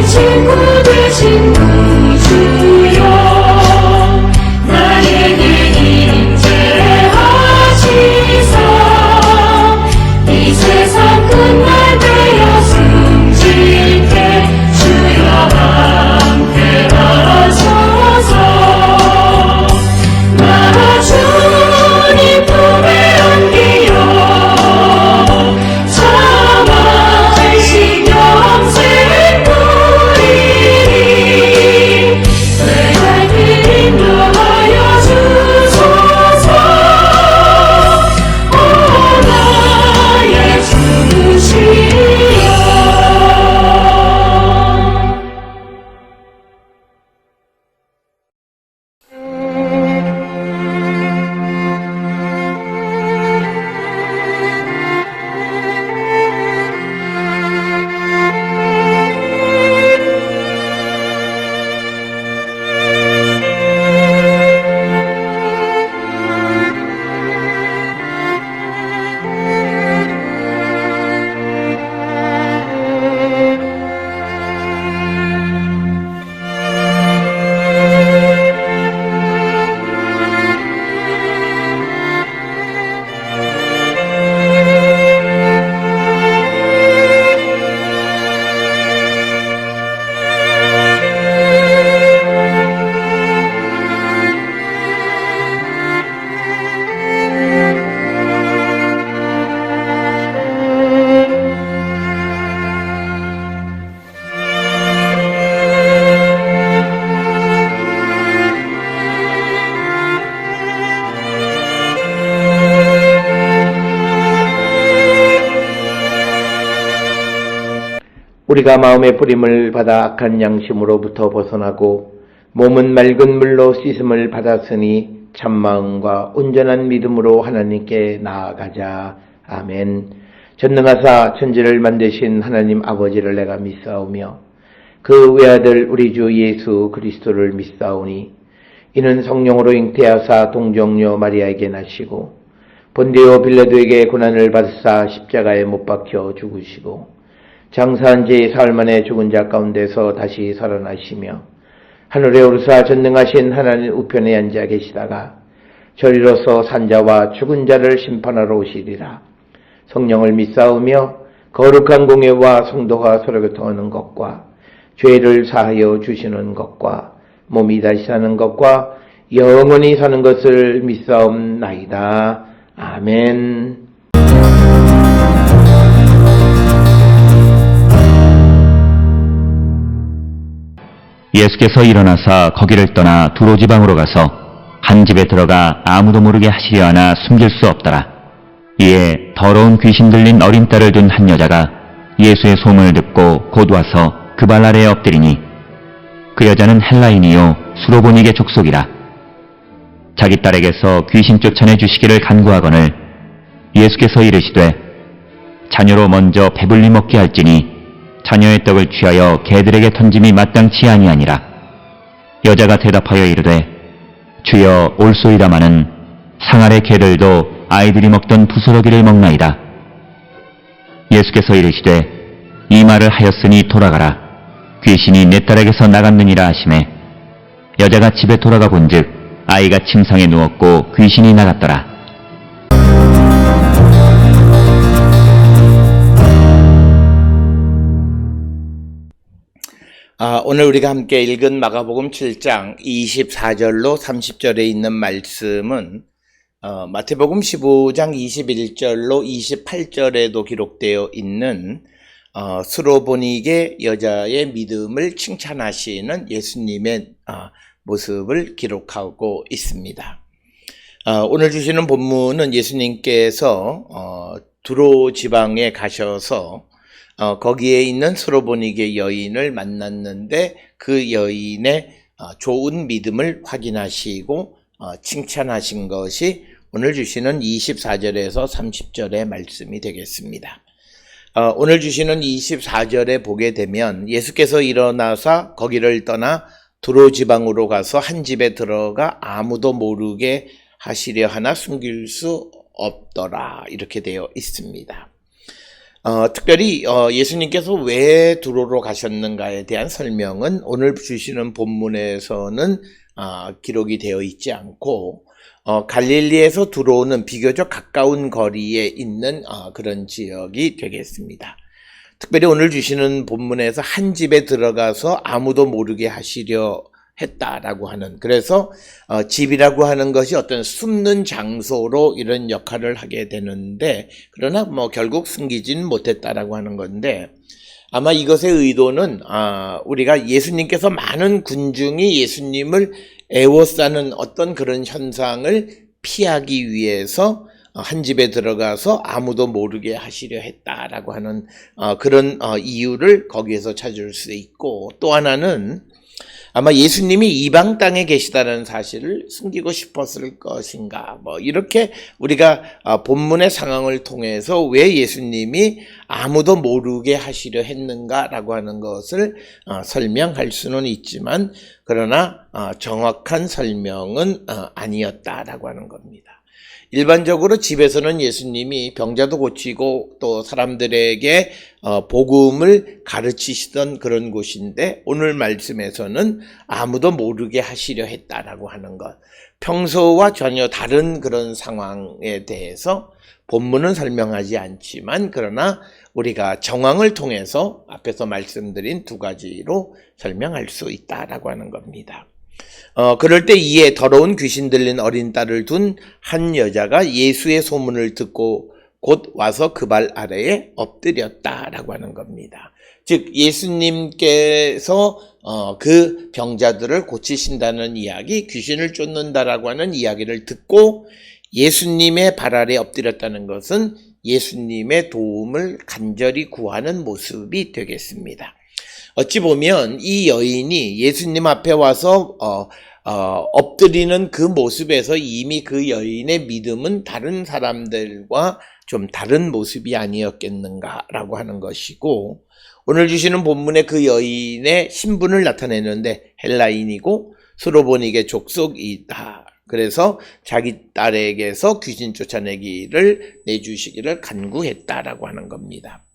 친구 되신 구주여 나에게 임재하시사 이 세상 끝날 때여 승진케 주여 함께 하소서 나 주님 품에 안기어 참아이신 영생 누리리 내 갈 길 인도하여 주소서 오 나의 주시여 우리가 마음의 뿌림을 받아 악한 양심으로부터 벗어나고 몸은 맑은 물로 씻음을 받았으니 참마음과 온전한 믿음으로 하나님께 나아가자. 아멘. 전능하사 천지를 만드신 하나님 아버지를 내가 믿사오며 그 외아들 우리 주 예수 그리스도를 믿사오니 이는 성령으로 잉태하사 동정녀 마리아에게 나시고 본디오 빌라도에게 고난을 받으사 십자가에 못 박혀 죽으시고 장사한 지 사흘 만에 죽은 자 가운데서 다시 살아나시며 하늘에 오르사 전능하신 하나님 우편에 앉아 계시다가 저리로서 산자와 죽은 자를 심판하러 오시리라. 성령을 믿사오며 거룩한 공예와 성도가 서로 교통하는 것과 죄를 사하여 주시는 것과 몸이 다시 사는 것과 영원히 사는 것을 믿사옵나이다. 아멘. 예수께서 일어나사 거기를 떠나 두로 지방으로 가서 한 집에 들어가 아무도 모르게 하시려 하나 숨길 수 없더라. 이에 더러운 귀신 들린 어린 딸을 둔 한 여자가 예수의 소문을 듣고 곧 와서 그 발 아래에 엎드리니 그 여자는 헬라인이요 수로보니게 족속이라. 자기 딸에게서 귀신 쫓아내 주시기를 간구하거늘 예수께서 이르시되 자녀로 먼저 배불리 먹게 할지니 자녀의 떡을 취하여 개들에게 던짐이 마땅치 아니하니라. 여자가 대답하여 이르되 주여 올소이다마는 상 아래 개들도 아이들이 먹던 부스러기를 먹나이다. 예수께서 이르시되 이 말을 하였으니 돌아가라. 귀신이 내 딸에게서 나갔느니라 하시매 여자가 집에 돌아가 본즉 아이가 침상에 누웠고 귀신이 나갔더라. 오늘 우리가 함께 읽은 마가복음 7장 24절로 30절에 있는 말씀은 마태복음 15장 21절로 28절에도 기록되어 있는 수로보니게 여자의 믿음을 칭찬하시는 예수님의 모습을 기록하고 있습니다. 오늘 주시는 본문은 예수님께서 두로 지방에 가셔서 거기에 있는 수로보니게 여인을 만났는데 그 여인의 좋은 믿음을 확인하시고 칭찬하신 것이 오늘 주시는 24절에서 30절의 말씀이 되겠습니다. 오늘 주시는 24절에 보게 되면 예수께서 일어나서 거기를 떠나 두로 지방으로 가서 한 집에 들어가 아무도 모르게 하시려 하나 숨길 수 없더라 이렇게 되어 있습니다. 특별히 예수님께서 왜 두로로 가셨는가에 대한 설명은 오늘 주시는 본문에서는 기록이 되어 있지 않고 갈릴리에서 두로는 비교적 가까운 거리에 있는 그런 지역이 되겠습니다. 특별히 오늘 주시는 본문에서 한 집에 들어가서 아무도 모르게 하시려 했다라고 하는, 그래서 집이라고 하는 것이 어떤 숨는 장소로 이런 역할을 하게 되는데, 그러나 결국 숨기진 못했다라고 하는 건데, 아마 이것의 의도는 우리가 예수님께서 많은 군중이 예수님을 애워싸는 어떤 그런 현상을 피하기 위해서 한 집에 들어가서 아무도 모르게 하시려 했다라고 하는 그런 이유를 거기에서 찾을 수 있고, 또 하나는 아마 예수님이 이방 땅에 계시다는 사실을 숨기고 싶었을 것인가, 이렇게 우리가 본문의 상황을 통해서 왜 예수님이 아무도 모르게 하시려 했는가라고 하는 것을 설명할 수는 있지만, 그러나 정확한 설명은 아니었다라고 하는 겁니다. 일반적으로 집에서는 예수님이 병자도 고치고 또 사람들에게 복음을 가르치시던 그런 곳인데, 오늘 말씀에서는 아무도 모르게 하시려 했다라고 하는 것, 평소와 전혀 다른 그런 상황에 대해서 본문은 설명하지 않지만, 그러나 우리가 정황을 통해서 앞에서 말씀드린 두 가지로 설명할 수 있다라고 하는 겁니다. 그럴 때 이에 더러운 귀신 들린 어린 딸을 둔 한 여자가 예수의 소문을 듣고 곧 와서 그 발 아래에 엎드렸다라고 하는 겁니다. 즉 예수님께서 그 병자들을 고치신다는 이야기, 귀신을 쫓는다라고 하는 이야기를 듣고 예수님의 발 아래에 엎드렸다는 것은 예수님의 도움을 간절히 구하는 모습이 되겠습니다. 어찌 보면 이 여인이 예수님 앞에 와서 엎드리는 그 모습에서 이미 그 여인의 믿음은 다른 사람들과 좀 다른 모습이 아니었겠는가라고 하는 것이고, 오늘 주시는 본문에 그 여인의 신분을 나타내는데 헬라인이고 수로보니게 족속이다. 그래서 자기 딸에게서 귀신 쫓아내기를 내주시기를 간구했다라고 하는 겁니다.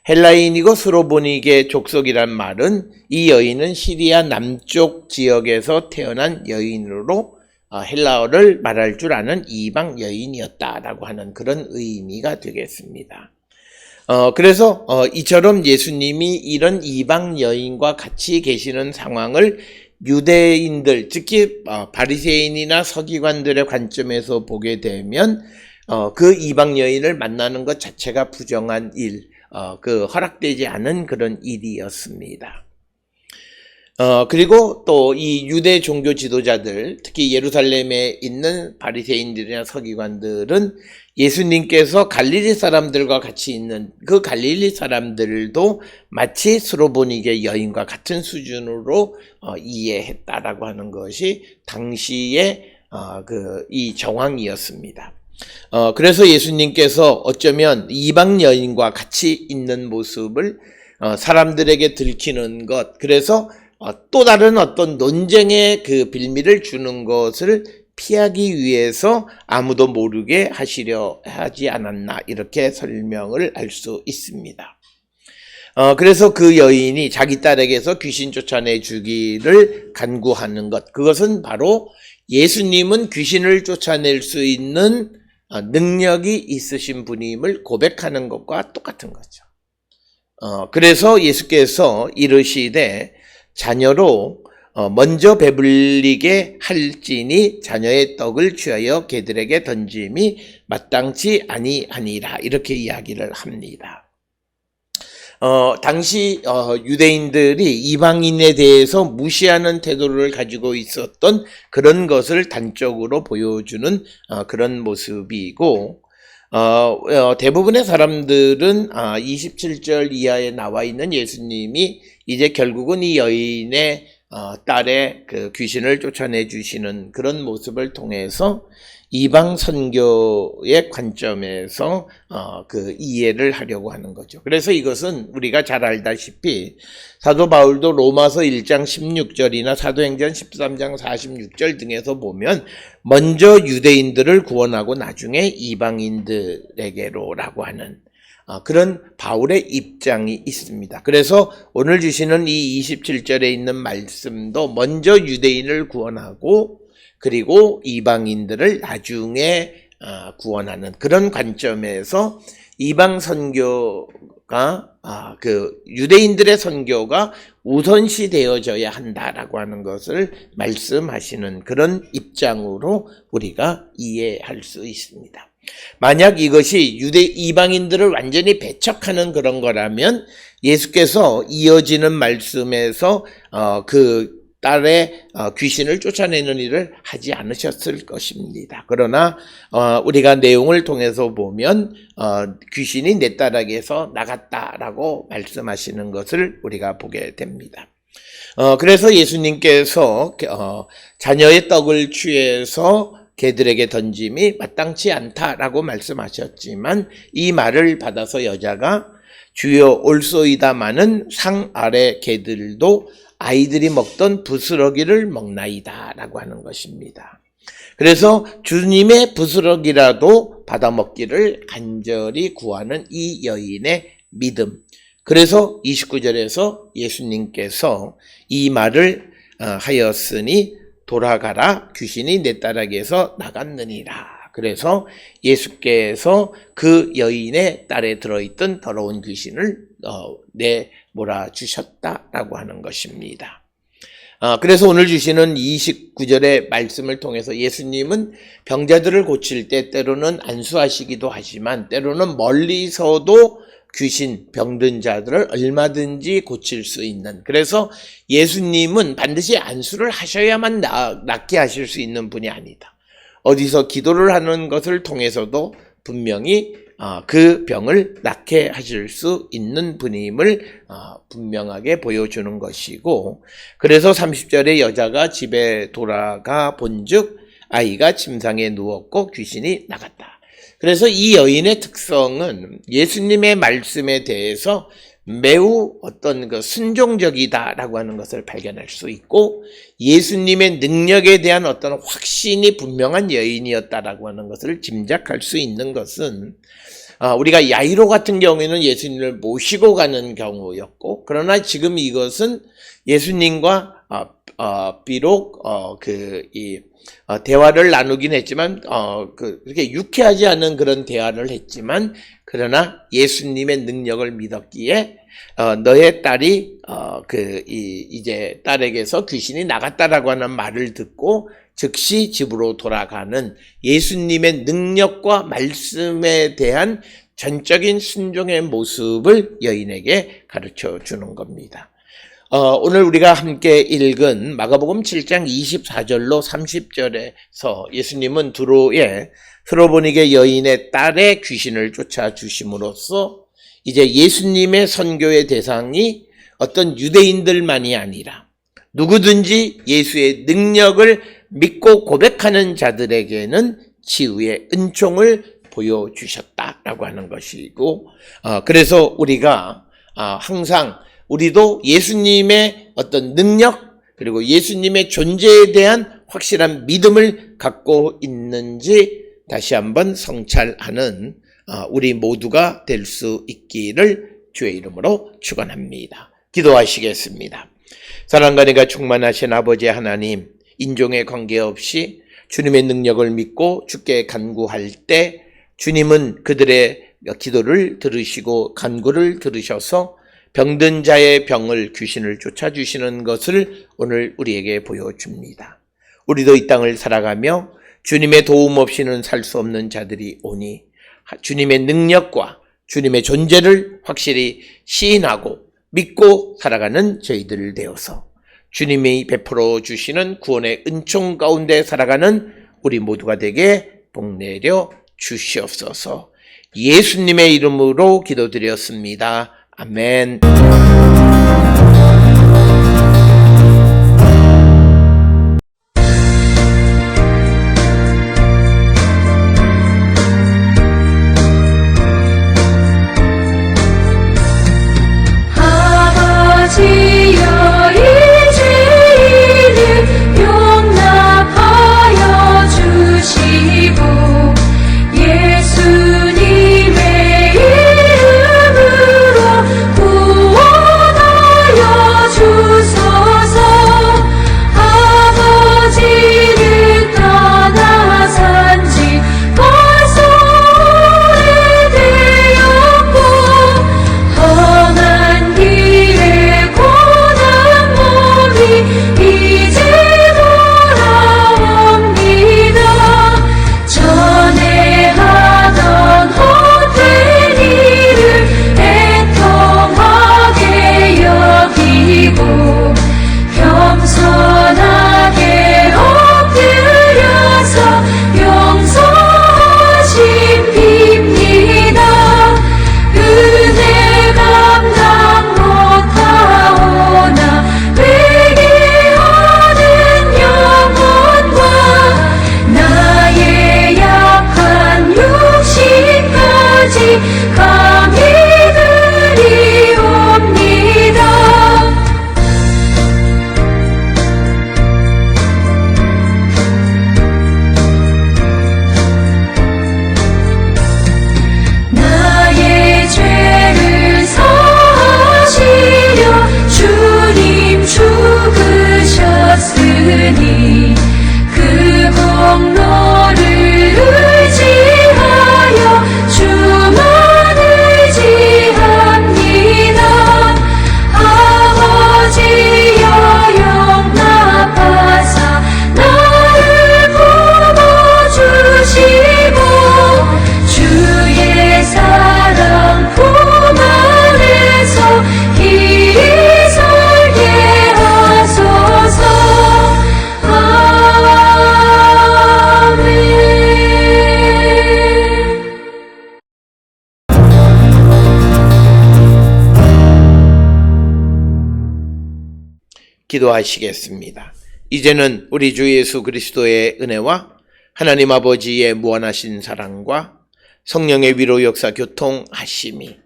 헬라인이고 수로보니게 족속이란 말은 이 여인은 시리아 남쪽 지역에서 태어난 여인으로 헬라어를 말할 줄 아는 이방 여인이었다라고 하는 그런 의미가 되겠습니다. 그래서 이처럼 예수님이 이런 이방 여인과 같이 계시는 상황을 유대인들, 특히 바리새인이나 서기관들의 관점에서 보게 되면 그 이방 여인을 만나는 것 자체가 부정한 일, 허락되지 않은 그런 일이었습니다. 그리고 또 이 유대 종교 지도자들, 특히 예루살렘에 있는 바리새인들이나 서기관들은 예수님께서 갈릴리 사람들과 같이 있는 그 갈릴리 사람들도 마치 수로보니게 여인과 같은 수준으로 이해했다라고 하는 것이 당시의 이 정황이었습니다. 그래서 예수님께서 어쩌면 이방 여인과 같이 있는 모습을 사람들에게 들키는 것, 그래서 또 다른 어떤 논쟁의 그 빌미를 주는 것을 피하기 위해서 아무도 모르게 하시려 하지 않았나, 이렇게 설명을 할 수 있습니다. 그래서 그 여인이 자기 딸에게서 귀신 쫓아내 주기를 간구하는 것, 그것은 바로 예수님은 귀신을 쫓아낼 수 있는 능력이 있으신 분임을 고백하는 것과 똑같은 거죠. 그래서 예수께서 이르시되 자녀로 먼저 배불리게 할지니 자녀의 떡을 취하여 개들에게 던짐이 마땅치 아니하니라, 이렇게 이야기를 합니다. 당시 유대인들이 이방인에 대해서 무시하는 태도를 가지고 있었던 그런 것을 단적으로 보여주는 그런 모습이고, 대부분의 사람들은 27절 이하에 나와 있는 예수님이 이제 결국은 이 여인의 딸의 그 귀신을 쫓아내 주시는 그런 모습을 통해서 이방 선교의 관점에서 그 이해를 하려고 하는 거죠. 그래서 이것은 우리가 잘 알다시피 사도 바울도 로마서 1장 16절이나 사도행전 13장 46절 등에서 보면 먼저 유대인들을 구원하고 나중에 이방인들에게로라고 하는 그런 바울의 입장이 있습니다. 그래서 오늘 주시는 이 27절에 있는 말씀도 먼저 유대인을 구원하고 그리고 이방인들을 나중에 구원하는 그런 관점에서 이방 선교가 그 유대인들의 선교가 우선시 되어져야 한다라고 하는 것을 말씀하시는 그런 입장으로 우리가 이해할 수 있습니다. 만약 이것이 이방인들을 완전히 배척하는 그런 거라면 예수께서 이어지는 말씀에서 그 딸의 귀신을 쫓아내는 일을 하지 않으셨을 것입니다. 그러나 우리가 내용을 통해서 보면 귀신이 내 딸에게서 나갔다라고 말씀하시는 것을 우리가 보게 됩니다. 그래서 예수님께서 자녀의 떡을 취해서 개들에게 던짐이 마땅치 않다라고 말씀하셨지만 이 말을 받아서 여자가 주여 올소이다마는 상 아래 개들도 아이들이 먹던 부스러기를 먹나이다 라고 하는 것입니다. 그래서 주님의 부스러기라도 받아먹기를 간절히 구하는 이 여인의 믿음. 그래서 29절에서 예수님께서 이 말을 하였으니 돌아가라 귀신이 내 딸에게서 나갔느니라. 그래서 예수께서 그 여인의 딸에 들어있던 더러운 귀신을 내몰아 주셨다라고 하는 것입니다. 그래서 오늘 주시는 29절의 말씀을 통해서 예수님은 병자들을 고칠 때 때로는 안수하시기도 하지만 때로는 멀리서도 귀신, 병든 자들을 얼마든지 고칠 수 있는, 그래서 예수님은 반드시 안수를 하셔야만 낫게 하실 수 있는 분이 아니다. 어디서 기도를 하는 것을 통해서도 분명히 그 병을 낫게 하실 수 있는 분임을 분명하게 보여주는 것이고, 그래서 30절에 여자가 집에 돌아가 본즉 아이가 침상에 누웠고 귀신이 나갔다. 그래서 이 여인의 특성은 예수님의 말씀에 대해서 매우 어떤 그 순종적이다라고 하는 것을 발견할 수 있고, 예수님의 능력에 대한 어떤 확신이 분명한 여인이었다라고 하는 것을 짐작할 수 있는 것은, 우리가 야이로 같은 경우에는 예수님을 모시고 가는 경우였고, 그러나 지금 이것은 예수님과 비록 대화를 나누긴 했지만 그렇게 유쾌하지 않은 그런 대화를 했지만, 그러나 예수님의 능력을 믿었기에 너의 딸이 이제 딸에게서 귀신이 나갔다라고 하는 말을 듣고 즉시 집으로 돌아가는 예수님의 능력과 말씀에 대한 전적인 순종의 모습을 여인에게 가르쳐 주는 겁니다. 오늘 우리가 함께 읽은 마가복음 7장 24절로 30절에서 예수님은 두로에 스로보니게 여인의 딸의 귀신을 쫓아 주심으로써 이제 예수님의 선교의 대상이 어떤 유대인들만이 아니라 누구든지 예수의 능력을 믿고 고백하는 자들에게는 치유의 은총을 보여주셨다라고 하는 것이고, 그래서 우리가 항상 우리도 예수님의 어떤 능력 그리고 예수님의 존재에 대한 확실한 믿음을 갖고 있는지 다시 한번 성찰하는 우리 모두가 될 수 있기를 주의 이름으로 축원합니다. 기도하시겠습니다. 사랑과 은혜가 충만하신 아버지 하나님, 인종에 관계없이 주님의 능력을 믿고 주께 간구할 때 주님은 그들의 기도를 들으시고 간구를 들으셔서 병든 자의 병을 귀신을 쫓아주시는 것을 오늘 우리에게 보여줍니다. 우리도 이 땅을 살아가며 주님의 도움 없이는 살 수 없는 자들이 오니 주님의 능력과 주님의 존재를 확실히 시인하고 믿고 살아가는 저희들 되어서 주님이 베풀어 주시는 구원의 은총 가운데 살아가는 우리 모두가 되게 복내려 주시옵소서. 예수님의 이름으로 기도드렸습니다. 아멘. 아버지여 이 죄인을 용납하여 주시고 예수님의 이름 기도하시겠습니다. 이제는 우리 주 예수 그리스도의 은혜와 하나님 아버지의 무한하신 사랑과 성령의 위로 역사 교통하심이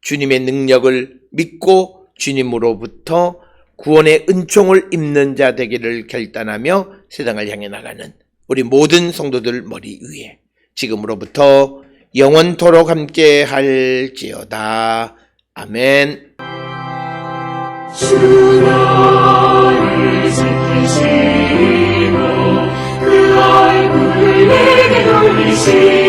주님의 능력을 믿고 주님으로부터 구원의 은총을 입는 자 되기를 결단하며 세상을 향해 나가는 우리 모든 성도들 머리 위에 지금으로부터 영원토록 함께 할지어다. 아멘. 주 너를 지키시고 그 얼굴을 내게 돌리시고